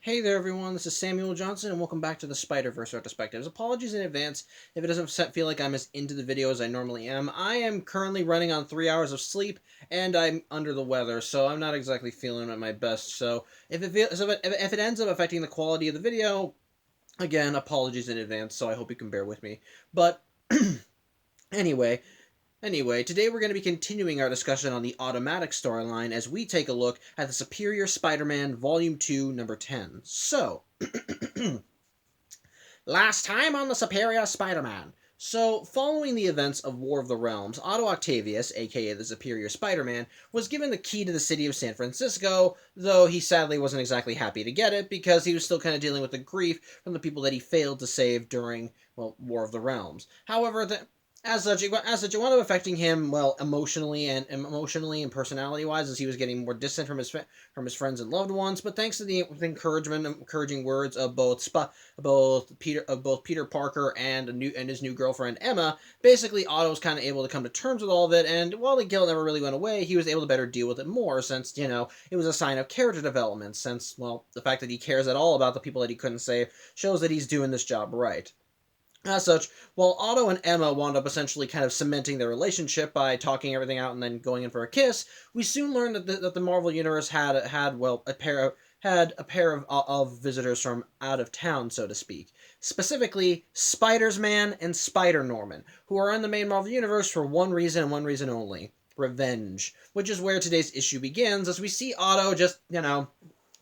Hey there everyone, this is Samuel Johnson and welcome back to the Spider-Verse Retrospectives. Apologies in advance if it doesn't feel like I'm as into the video as I normally am. I am currently running on 3 hours of sleep and I'm under the weather, so I'm not exactly feeling at my best. So if it ends up affecting the quality of the video, again, apologies in advance, so I hope you can bear with me. But anyway, today we're going to be continuing our discussion on the Automatic storyline as we take a look at the Superior Spider-Man Volume 2, Number 10. So, last time on the Superior Spider-Man. So, following the events of War of the Realms, Otto Octavius, aka the Superior Spider-Man, was given the key to the city of San Francisco, though he sadly wasn't exactly happy to get it because he was still kind of dealing with the grief from the people that he failed to save during, well, War of the Realms. However, as such, it wound up affecting him, well, emotionally and personality-wise, as he was getting more distant from his friends and loved ones. But thanks to the encouraging words of both Peter Parker and his new girlfriend Emma, basically Otto was kind of able to come to terms with all of it. And while the guilt never really went away, he was able to better deal with it more, since it was a sign of character development. Since, well, the fact that he cares at all about the people that he couldn't save shows that he's doing this job right. As such, while Otto and Emma wound up essentially kind of cementing their relationship by talking everything out and then going in for a kiss, we soon learned that the Marvel Universe had a pair of visitors from out of town, so to speak. Specifically, Spider-Man and Spider-Norman, who are in the main Marvel Universe for one reason and one reason only: revenge. Which is where today's issue begins, as we see Otto just,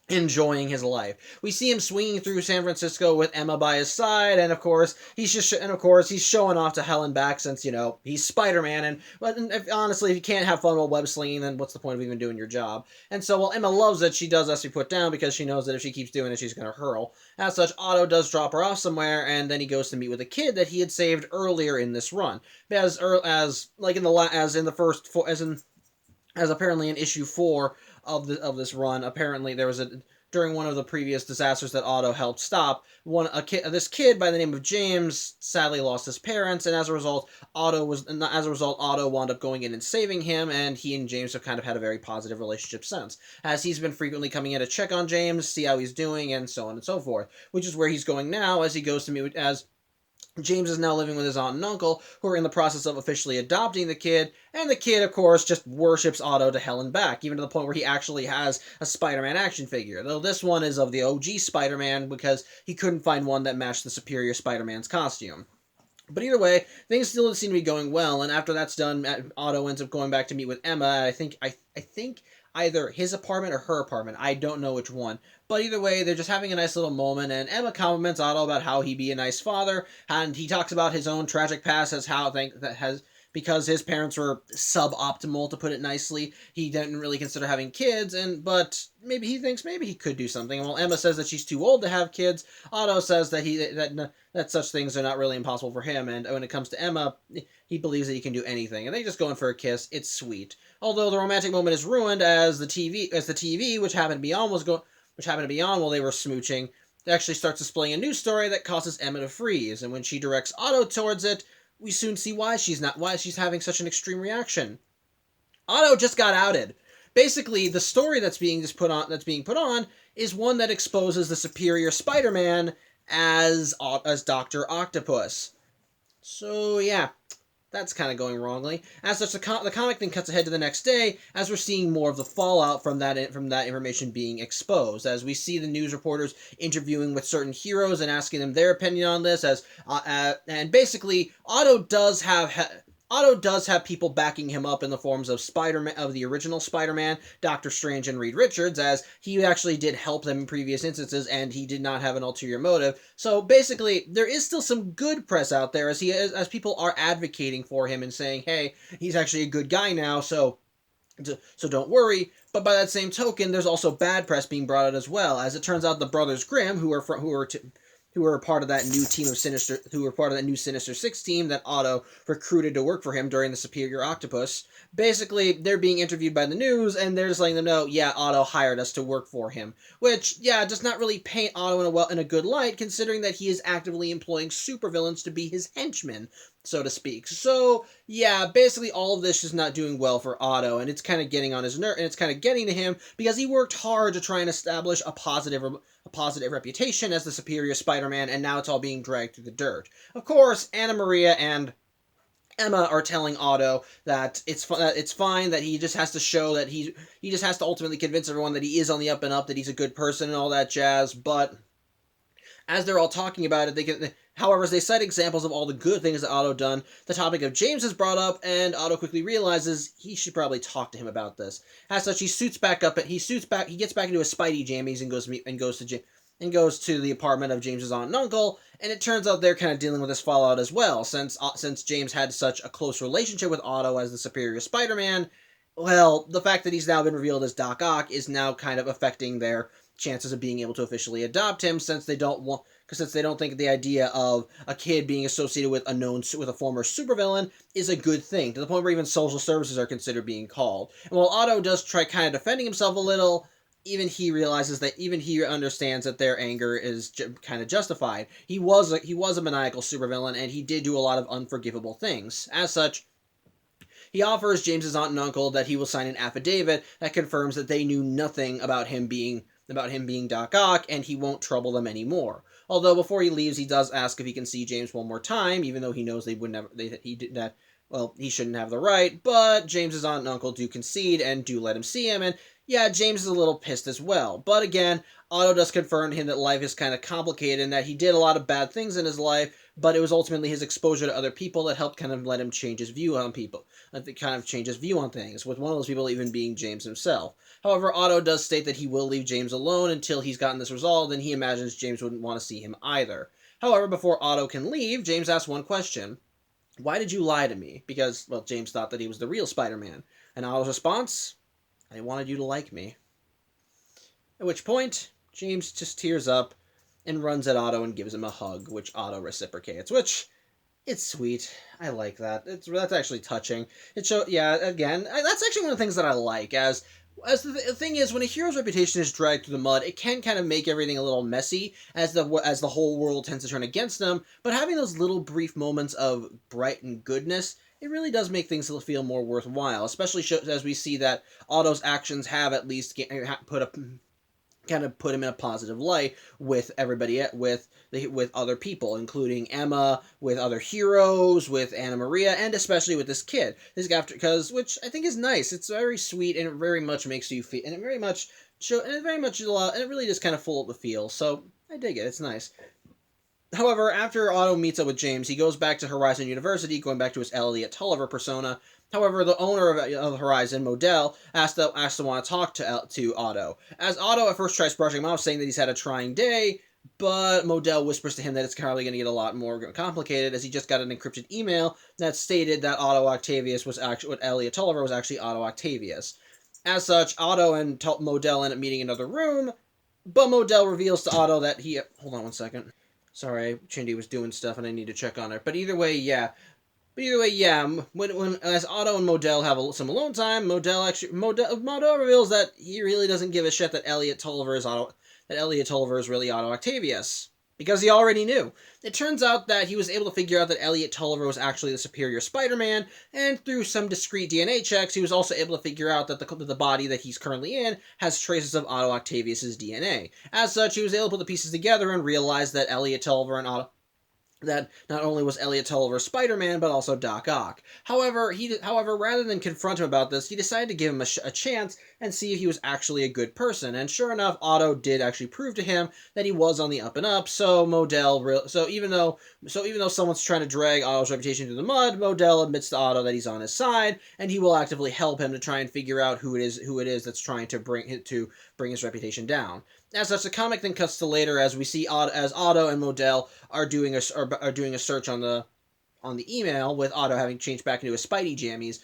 enjoying his life. We see him swinging through San Francisco with Emma by his side, and of course he's showing off to hell and back, since he's Spider-Man. Honestly, if you can't have fun while web slinging, then what's the point of even doing your job? And so while Emma loves it, she does have to be put down because she knows that if she keeps doing it, she's going to hurl. As such, Otto does drop her off somewhere, and then he goes to meet with a kid that he had saved earlier in this run, as apparently in issue 4 of this run. Apparently there was during one of the previous disasters that Otto helped stop, this kid by the name of James sadly lost his parents, and as a result Otto wound up going in and saving him, and he and James have kind of had a very positive relationship since, as he's been frequently coming in to check on James, see how he's doing, and so on and so forth, which is where he's going now, as he goes to meet as James is now living with his aunt and uncle, who are in the process of officially adopting the kid, and the kid, of course, just worships Otto to hell and back, even to the point where he actually has a Spider-Man action figure, though this one is of the OG Spider-Man because he couldn't find one that matched the Superior Spider-Man's costume. But either way, things still seem to be going well, and after that's done, Otto ends up going back to meet with Emma. I think either his apartment or her apartment. I don't know which one. But either way, they're just having a nice little moment, and Emma compliments Otto about how he be a nice father, and he talks about his own tragic past as because his parents were suboptimal, to put it nicely. He didn't really consider having kids, but maybe he thinks maybe he could do something. And while Emma says that she's too old to have kids, Otto says that such things are not really impossible for him, and when it comes to Emma, he believes that he can do anything. And they just go in for a kiss. It's sweet. Although the romantic moment is ruined as the TV, which happened to be on while they were smooching, actually starts displaying a news story that causes Emma to freeze, and when she directs Otto towards it, we soon see why she's having such an extreme reaction. Otto just got outed. Basically, the story that's being put on is one that exposes the Superior Spider-Man as Dr. Octopus. So yeah, that's kind of going wrongly. As such, the comic then cuts ahead to the next day, as we're seeing more of the fallout from that information being exposed, as we see the news reporters interviewing with certain heroes and asking them their opinion on this, and basically Otto does have people backing him up in the forms of the original Spider-Man, Doctor Strange, and Reed Richards, as he actually did help them in previous instances, and he did not have an ulterior motive. So basically, there is still some good press out there, as people are advocating for him and saying, hey, he's actually a good guy now, so don't worry. But by that same token, there's also bad press being brought out as well, as it turns out the Brothers Grimm, who were part of that new Sinister Six team that Otto recruited to work for him during the Superior Octopus. Basically, they're being interviewed by the news, and they're just letting them know, yeah, Otto hired us to work for him. Which, yeah, does not really paint Otto in a good light, considering that he is actively employing supervillains to be his henchmen. so to speak. So yeah, basically all of this is not doing well for Otto, and it's kind of getting on his nerve, and it's kind of getting to him because he worked hard to try and establish a positive reputation as the superior Spider-Man, and now it's all being dragged through the dirt. Of course, Anna Maria and Emma are telling Otto that it's fine, that he just has to show that he just has to ultimately convince everyone that he is on the up and up, that he's a good person and all that jazz. But as they're all talking about it, however, as they cite examples of all the good things that Otto done, the topic of James is brought up, and Otto quickly realizes he should probably talk to him about this. As such, he gets back into his Spidey jammies and goes to the apartment of James's aunt and uncle, and it turns out they're kind of dealing with this fallout as well, since James had such a close relationship with Otto as the superior Spider-Man. Well, the fact that he's now been revealed as Doc Ock is now kind of affecting their chances of being able to officially adopt him, since they don't think the idea of a kid being associated with a former supervillain is a good thing, to the point where even social services are considered being called. And while Otto does try kind of defending himself a little, even he understands that their anger is kind of justified. He was a maniacal supervillain, and he did do a lot of unforgivable things. As such, he offers James's aunt and uncle that he will sign an affidavit that confirms that they knew nothing about him being Doc Ock, and he won't trouble them anymore. Although before he leaves, he does ask if he can see James one more time, even though he knows they would never. He shouldn't have the right. But James's aunt and uncle do concede and do let him see him, and yeah, James is a little pissed as well. But again, Otto does confirm to him that life is kind of complicated and that he did a lot of bad things in his life, but it was ultimately his exposure to other people that helped kind of let him change his view on people. Change his view on things, with one of those people even being James himself. However, Otto does state that he will leave James alone until he's gotten this resolved, and he imagines James wouldn't want to see him either. However, before Otto can leave, James asks one question. Why did you lie to me? Because, well, James thought that he was the real Spider-Man. And Otto's response? I wanted you to like me. At which point, James just tears up and runs at Otto and gives him a hug, which Otto reciprocates, which, it's sweet. I like that. That's actually touching. That's actually one of the things that I like, as the thing is, when a hero's reputation is dragged through the mud, it can kind of make everything a little messy, as the whole world tends to turn against them, but having those little brief moments of bright and goodness, it really does make things feel more worthwhile, especially as we see that Otto's actions have at least put him in a positive light with everybody, with other people, including Emma, with other heroes, with Anna Maria, and especially with this kid. Which I think is nice. It's very sweet, and it very much makes you feel, and it really just kind of full of the feel. So I dig it. It's nice. However, after Otto meets up with James, he goes back to Horizon University, going back to his Elliot Tulliver persona. However, the owner of Horizon, Modell, asks to want to talk to Otto. As Otto at first tries brushing him off, saying that he's had a trying day, but Modell whispers to him that it's probably going to get a lot more complicated, as he just got an encrypted email that stated that Elliot Tulliver was actually Otto Octavius. As such, Otto and Modell end up meeting in another room, but Modell reveals to Otto that he... Hold on one second. Sorry, Chindy was doing stuff and I need to check on her. But either way, yeah. When as Otto and Modell have some alone time, Modell reveals that he really doesn't give a shit that Elliot Tulliver is really Otto Octavius, because he already knew. It turns out that he was able to figure out that Elliot Tulliver was actually the superior Spider-Man, and through some discreet DNA checks, he was also able to figure out that the body that he's currently in has traces of Otto Octavius' DNA. As such, he was able to put the pieces together and realize that that not only was Elliot Tulliver Spider-Man, but also Doc Ock. However, rather than confront him about this, he decided to give him a chance and see if he was actually a good person. And sure enough, Otto did actually prove to him that he was on the up and up. So even though someone's trying to drag Otto's reputation through the mud, Modell admits to Otto that he's on his side, and he will actively help him to try and figure out who it is that's trying to bring his reputation down. As such, the comic then cuts to later, as we see Otto and Modell are doing a search on the email, with Otto having changed back into his Spidey jammies.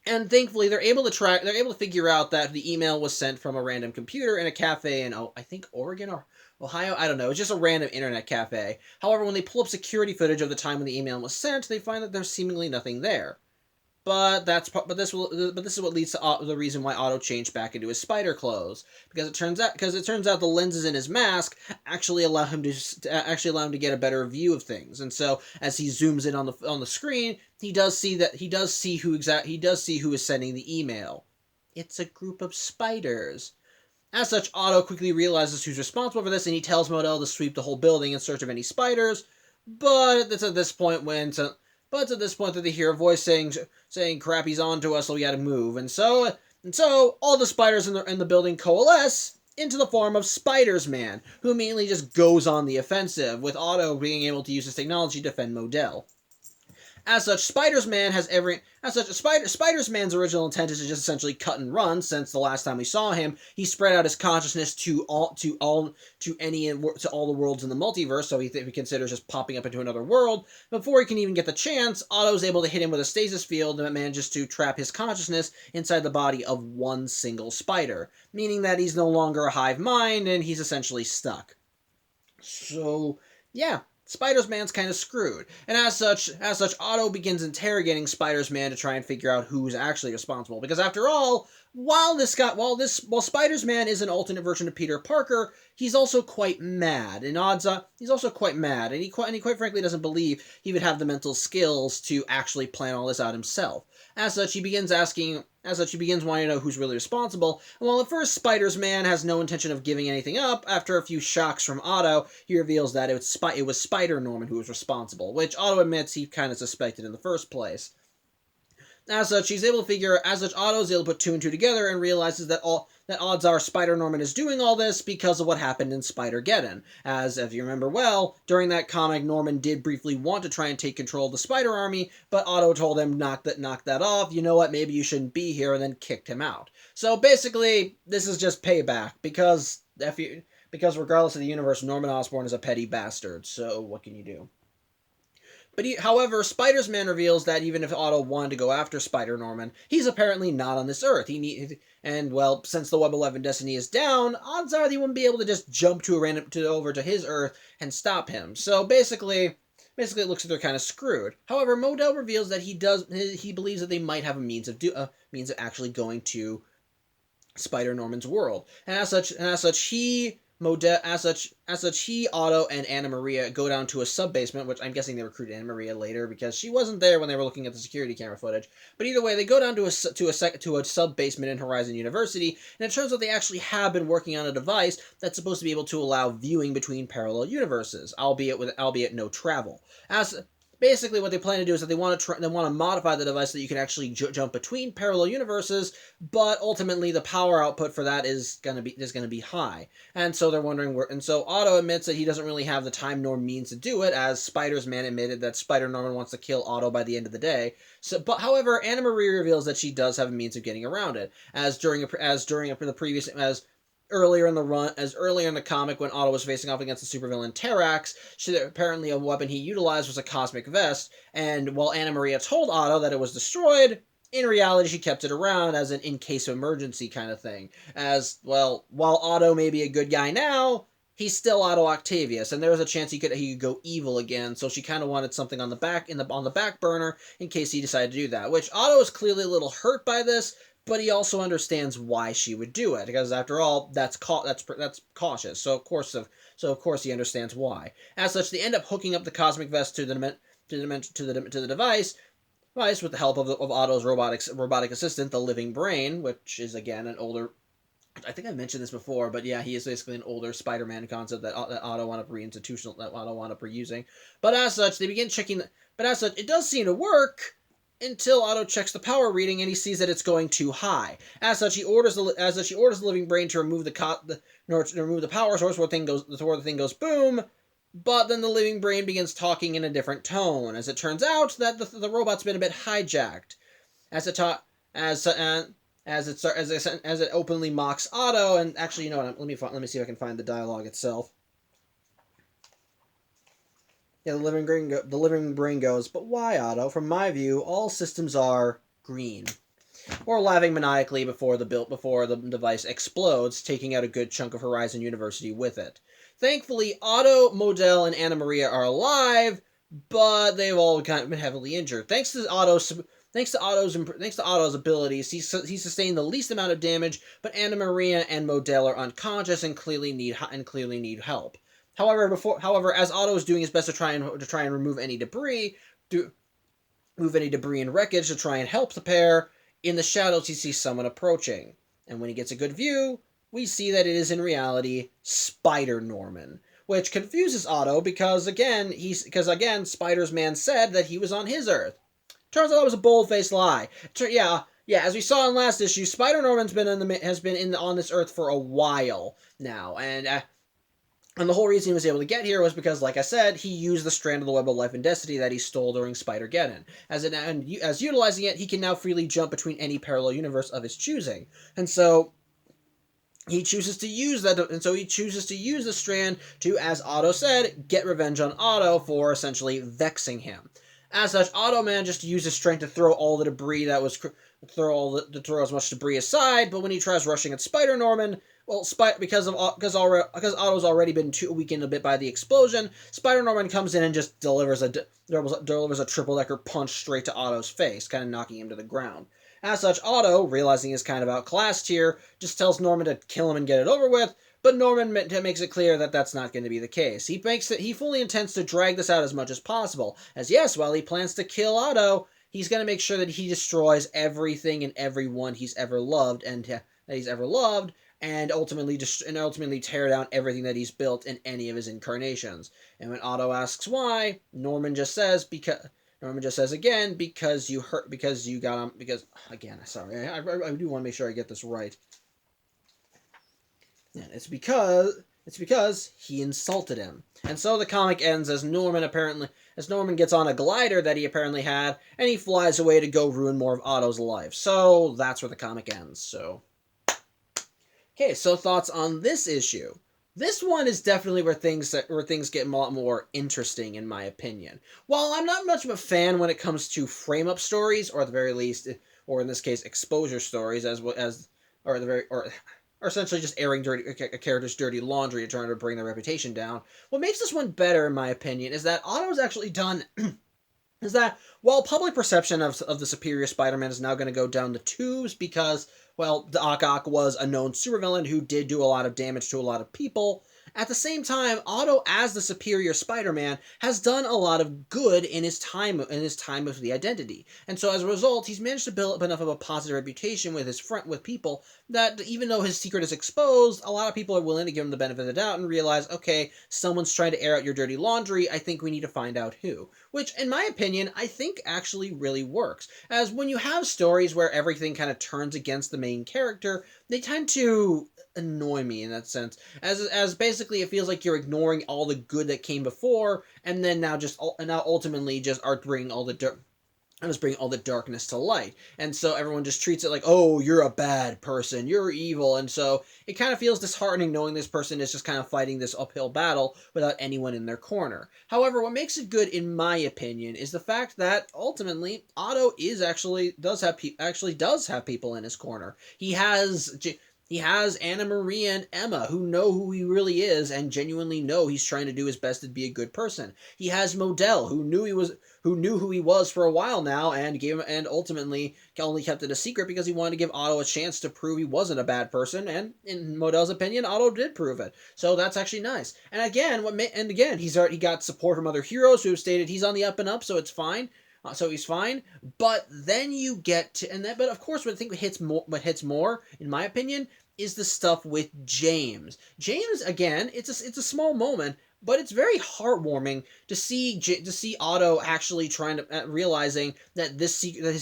And thankfully, they're able to figure out that the email was sent from a random computer in a cafe in, I think, Oregon or Ohio. I don't know. It's just a random internet cafe. However, when they pull up security footage of the time when the email was sent, they find that there's seemingly nothing there. But this is what leads to the reason why Otto changed back into his spider clothes, because it turns out the lenses in his mask actually allow him to get a better view of things. And so as he zooms in on the screen, he does see who is sending the email. It's a group of spiders. As such, Otto quickly realizes who's responsible for this, and he tells Modell to sweep the whole building in search of any spiders. But it's at this point that they hear a voice saying crap, he's on to us, so we gotta move. And so all the spiders in the building coalesce into the form of Spiders-Man, who immediately just goes on the offensive, with Otto being able to use his technology to defend Modell. As such, Spider-Man's original intent is to just essentially cut and run. Since the last time we saw him, he spread out his consciousness to all the worlds in the multiverse. So he considers just popping up into another world. Before he can even get the chance, Otto's able to hit him with a stasis field and manages to trap his consciousness inside the body of one single spider, meaning that he's no longer a hive mind and he's essentially stuck. So yeah. Spider-Man's kind of screwed, and as such, Otto begins interrogating Spider-Man to try and figure out who's actually responsible. Because after all, while Spider-Man is an alternate version of Peter Parker, he's also quite mad. And he quite frankly doesn't believe he would have the mental skills to actually plan all this out himself. As such, he begins wanting to know who's really responsible, and while at first Spider-Man has no intention of giving anything up, after a few shocks from Otto, he reveals that it was Spider-Norman who was responsible, which Otto admits he kind of suspected in the first place. As such, Otto is able to put two and two together and realizes that odds are Spider-Norman is doing all this because of what happened in Spider-Geddon. As if you remember well, during that comic, Norman did briefly want to try and take control of the Spider Army, but Otto told him, knock that off, you know what, maybe you shouldn't be here, and then kicked him out. So basically, this is just payback, because regardless of the universe, Norman Osborn is a petty bastard, so what can you do? However, Spider-Man reveals that even if Otto wanted to go after Spider-Norman, he's apparently not on this Earth. Since the Web 11 Destiny is down, odds are he wouldn't be able to just jump over to his Earth and stop him. So basically it looks like they're kind of screwed. However, Modell reveals that he believes that they might have a means of actually going to Spider-Norman's world, and as such, he, Otto, and Anna Maria go down to a sub-basement, which I'm guessing they recruited Anna Maria later because she wasn't there when they were looking at the security camera footage. But either way, they go down to a sub-basement in Horizon University, and it turns out they actually have been working on a device that's supposed to be able to allow viewing between parallel universes, albeit no travel. Basically, what they plan to do is that they want to modify the device so that you can actually jump between parallel universes, but ultimately the power output for that is going to be high. And so they're wondering where. And so Otto admits that he doesn't really have the time nor means to do it, as Spider-Man admitted that Spider-Norman wants to kill Otto by the end of the day. However, Anna Maria reveals that she does have a means of getting around it, earlier in the comic, when Otto was facing off against the supervillain Terrax, apparently a weapon he utilized was a cosmic vest, and while Anna Maria told Otto that it was destroyed, in reality she kept it around as an in-case of emergency kind of thing. As, well, while Otto may be a good guy now, he's still Otto Octavius, and there was a chance he could go evil again, so she kind of wanted something on the back burner in case he decided to do that, which Otto is clearly a little hurt by this, but he also understands why she would do it, because after all, that's cautious. So of course he understands why. As such, they end up hooking up the cosmic vest to the device with the help of Otto's robotic assistant, the Living Brain, which is again an older. I think I mentioned this before, but yeah, he is basically an older Spider-Man concept that Otto wound up reusing. But as such, they begin checking. But as such, it does seem to work. Until Otto checks the power reading and he sees that it's going too high. As such, he orders the Living Brain to remove the power source where the thing goes boom. But then the Living Brain begins talking in a different tone, as it turns out that the robot's been a bit hijacked. As it openly mocks Otto, and actually, you know what? Let me see if I can find the dialogue itself. Yeah, the living brain goes, but why, Otto? From my view, all systems are green. Or laughing maniacally before the device explodes, taking out a good chunk of Horizon University with it. Thankfully, Otto, Modell, and Anna Maria are alive, but they've all kind of been heavily injured. Thanks to Otto's Thanks to Otto's abilities, he sustained the least amount of damage, but Anna Maria and Modell are unconscious and clearly need help. However, as Otto is doing his best to try and remove any debris, and wreckage to try and help the pair, in the shadows he sees someone approaching, and when he gets a good view, we see that it is in reality Spider-Norman, which confuses Otto because again Spider's man said that he was on his Earth. Turns out that was a bold-faced lie. Yeah, as we saw in last issue, Spider-Norman's been on this Earth for a while now, and the whole reason he was able to get here was because, like I said, he used the strand of the Web of Life and Destiny that he stole during Spider-Geddon. As utilizing it, he can now freely jump between any parallel universe of his choosing. And so he chooses to use the strand to, as Otto said, get revenge on Otto for essentially vexing him. As such, Otto managed to use his strength to throw all the debris throw as much debris aside, but when he tries rushing at Spider-Norman, well, because Otto's already been weakened a bit by the explosion, Spider-Norman comes in and just delivers a triple-decker punch straight to Otto's face, kind of knocking him to the ground. As such, Otto, realizing he's kind of outclassed here, just tells Norman to kill him and get it over with, but Norman makes it clear that that's not going to be the case. He fully intends to drag this out as much as possible, as yes, while he plans to kill Otto, he's going to make sure that he destroys everything and everyone he's ever loved, and ultimately tear down everything that he's built in any of his incarnations. And when Otto asks why, Norman just says again, because you got him, sorry, I do want to make sure I get this right. Yeah, it's because he insulted him. And so the comic ends as Norman gets on a glider that he apparently had, and he flies away to go ruin more of Otto's life. So that's where the comic ends. So okay, so thoughts on this issue. This one is definitely where things get a lot more interesting, in my opinion. While I'm not much of a fan when it comes to frame-up stories, or at the very least, or in this case, exposure stories, or essentially just airing a character's dirty laundry and trying to bring their reputation down. What makes this one better, in my opinion, is that Otto's actually done. Is that while public perception of the superior Spider-Man is now going to go down the tubes because, well, Doc Ock was a known supervillain who did do a lot of damage to a lot of people, at the same time, Otto, as the superior Spider-Man, has done a lot of good in his time of the Identity. And so as a result, he's managed to build up enough of a positive reputation with people that even though his secret is exposed, a lot of people are willing to give him the benefit of the doubt and realize, okay, someone's trying to air out your dirty laundry, I think we need to find out who. Which, in my opinion, I think actually really works. As when you have stories where everything kind of turns against the main character, they tend to annoy me in that sense. As basically it feels like you're ignoring all the good that came before, and then now ultimately just are bringing all the darkness to light. And so everyone just treats it like, oh, you're a bad person, you're evil. And so it kind of feels disheartening knowing this person is just kind of fighting this uphill battle without anyone in their corner. However, what makes it good, in my opinion, is the fact that ultimately Otto does have people in his corner. He has Anna Maria and Emma who know who he really is and genuinely know he's trying to do his best to be a good person. He has Modell who knew who he was for a while now and ultimately only kept it a secret because he wanted to give Otto a chance to prove he wasn't a bad person, and in Modell's opinion, Otto did prove it. So that's actually nice. And again, he got support from other heroes who have stated he's on the up and up, so it's fine. So he's fine, but then you get to, but of course, what I think hits more, in my opinion, is the stuff with James. James, again, it's a small moment, but it's very heartwarming to see Otto actually realizing that his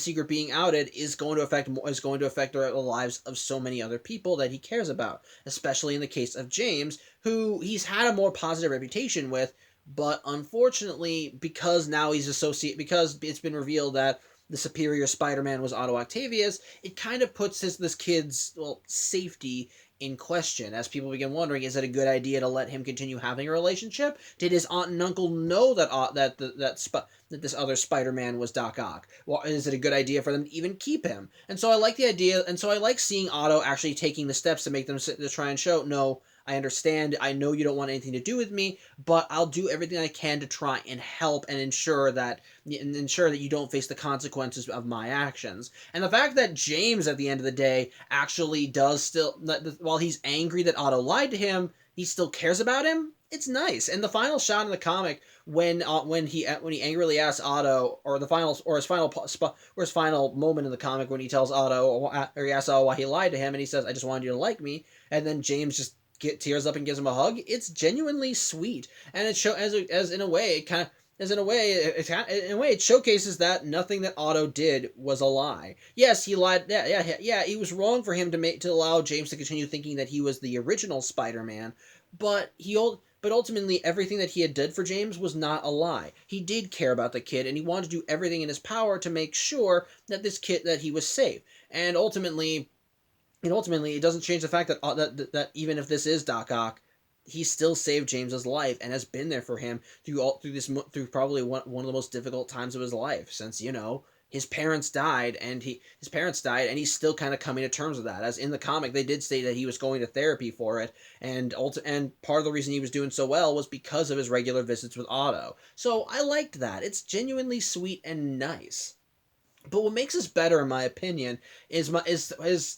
secret being outed is going to affect the lives of so many other people that he cares about, especially in the case of James, who he's had a more positive reputation with. But unfortunately, because it's been revealed that the superior Spider-Man was Otto Octavius, it kind of puts this kid's safety in question, as people begin wondering, is it a good idea to let him continue having a relationship? Did his aunt and uncle know that this other Spider-Man was Doc Ock? Well, is it a good idea for them to even keep him? And so I like the idea, and so I like seeing Otto actually taking the steps to make them to try and show, no, I understand. I know you don't want anything to do with me, but I'll do everything I can to try and help and ensure that you don't face the consequences of my actions. And the fact that James, at the end of the day, actually does still, while he's angry that Otto lied to him, he still cares about him. It's nice. And the final shot in the comic, when he angrily asks Otto, or his final moment in the comic, when he tells Otto, or he asks Otto why he lied to him, and he says, "I just wanted you to like me," and then James just tears up and gives him a hug. It's genuinely sweet, and it as in a way it kind of. As in a way, it showcases that nothing that Otto did was a lie. Yes, he lied. Yeah. It was wrong for him to allow James to continue thinking that he was the original Spider-Man, but ultimately everything that he had did for James was not a lie. He did care about the kid, and he wanted to do everything in his power to make sure that that he was safe. And ultimately, it doesn't change the fact that even if this is Doc Ock, he still saved James's life and has been there for him through probably one of the most difficult times of his life, since his parents died, and he's still kind of coming to terms with that. As in the comic, they did say that he was going to therapy for it, and part of the reason he was doing so well was because of his regular visits with Otto. So I liked that. It's genuinely sweet and nice. But what makes this better, in my opinion, is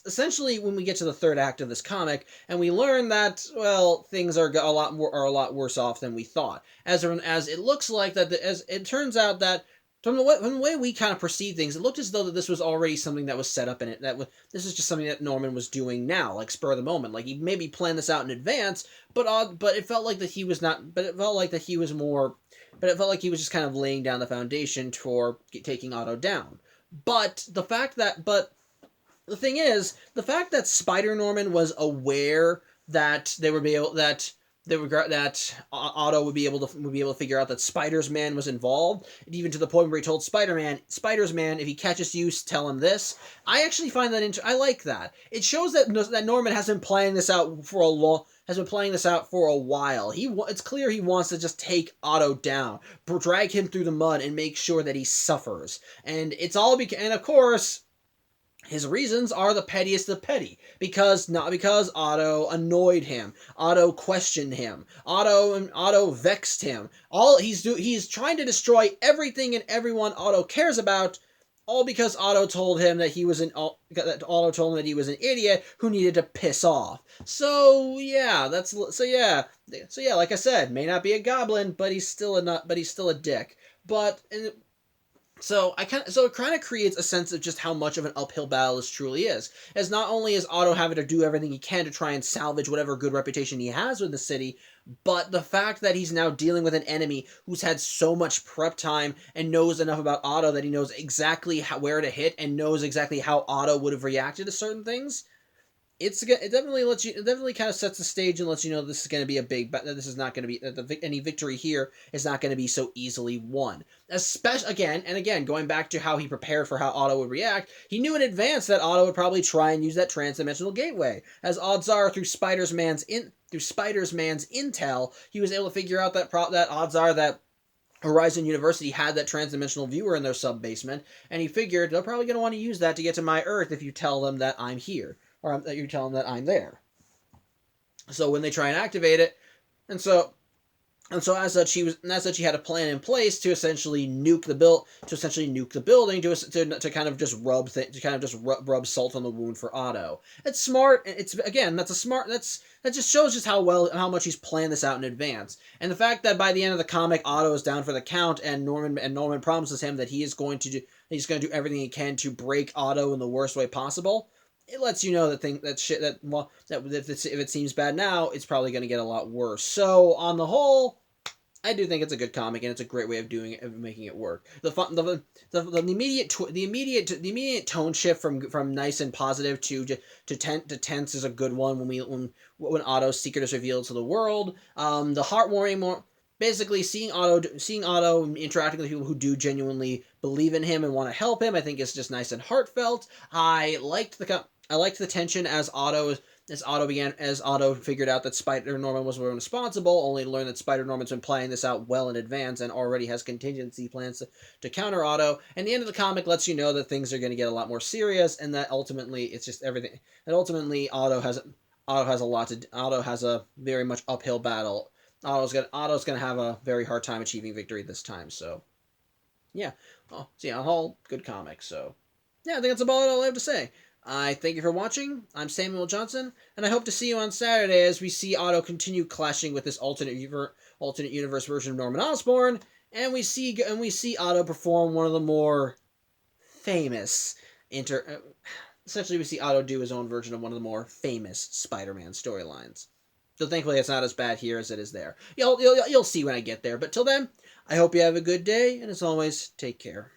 essentially when we get to the third act of this comic, and we learn that, well, things are a lot worse off than we thought. As it looks like that, as it turns out that from the way we kind of perceive things, it looked as though that this was already something that was set up in it. This is just something that Norman was doing now, like spur of the moment. Like he maybe planned this out in advance, but it felt like that he was not. But it felt like that he was more. But it felt like he was just kind of laying down the foundation for taking Otto down. But the thing is, the fact that Spider Norman was aware that Otto would be able to figure out that Spider's Man was involved, and even to the point where he told Spider's Man, if he catches you, tell him this. I actually find that I like that. It shows that Norman has been playing this out for a while. It's clear he wants to just take Otto down, drag him through the mud, and make sure that he suffers. And and of course, his reasons are the pettiest of petty, not because Otto annoyed him, Otto questioned him, Otto vexed him. He's trying to destroy everything and everyone Otto cares about, all because Otto told him that he was an idiot who needed to piss off. So yeah, like I said, may not be a goblin, but he's still a dick. So it kind of creates a sense of just how much of an uphill battle this truly is. As not only is Otto having to do everything he can to try and salvage whatever good reputation he has with the city, but the fact that he's now dealing with an enemy who's had so much prep time and knows enough about Otto that he knows exactly where to hit and knows exactly how Otto would have reacted to certain things. It definitely kind of sets the stage and lets you know this is going to be that this is not going to be any victory here is not going to be so easily won. Especially again, going back to how he prepared for how Otto would react, he knew in advance that Otto would probably try and use that transdimensional gateway. As odds are, through Spider Man's intel, he was able to figure out that odds are that Horizon University had that transdimensional viewer in their sub-basement, and he figured they're probably going to want to use that to get to my Earth if you tell them that I'm here, or that you tell them that I'm there. So when they try and activate it, and so as such, he had a plan in place to essentially nuke the building, to kind of just rub salt on the wound for Otto. It's smart. That just shows just how much he's planned this out in advance. And the fact that by the end of the comic, Otto is down for the count, and Norman promises him that he's going to do everything he can to break Otto in the worst way possible. It lets you know that if it seems bad now, it's probably going to get a lot worse. So on the whole, I do think it's a good comic, and it's a great way of making it work. The immediate tone shift from nice and positive to tense is a good one when Otto's secret is revealed to the world. The heartwarming basically seeing Otto interacting with people who do genuinely believe in him and want to help him, I think is just nice and heartfelt. I liked the tension as Otto figured out that Spider-Norman was responsible, only to learn that Spider-Norman's been planning this out well in advance and already has contingency plans to counter Otto. And the end of the comic lets you know that things are going to get a lot more serious, and that ultimately it's just everything. That ultimately Otto Otto has a very much uphill battle. Otto's gonna have a very hard time achieving victory this time. So yeah, all good comics. So yeah, I think that's about all I have to say. I thank you for watching. I'm Samuel Johnson, and I hope to see you on Saturday as we see Otto continue clashing with this alternate universe version of Norman Osborn, and we see Otto perform one of the more famous essentially we see Otto do his own version of one of the more famous Spider-Man storylines. So thankfully it's not as bad here as it is there. You'll see when I get there. But till then, I hope you have a good day, and as always, take care.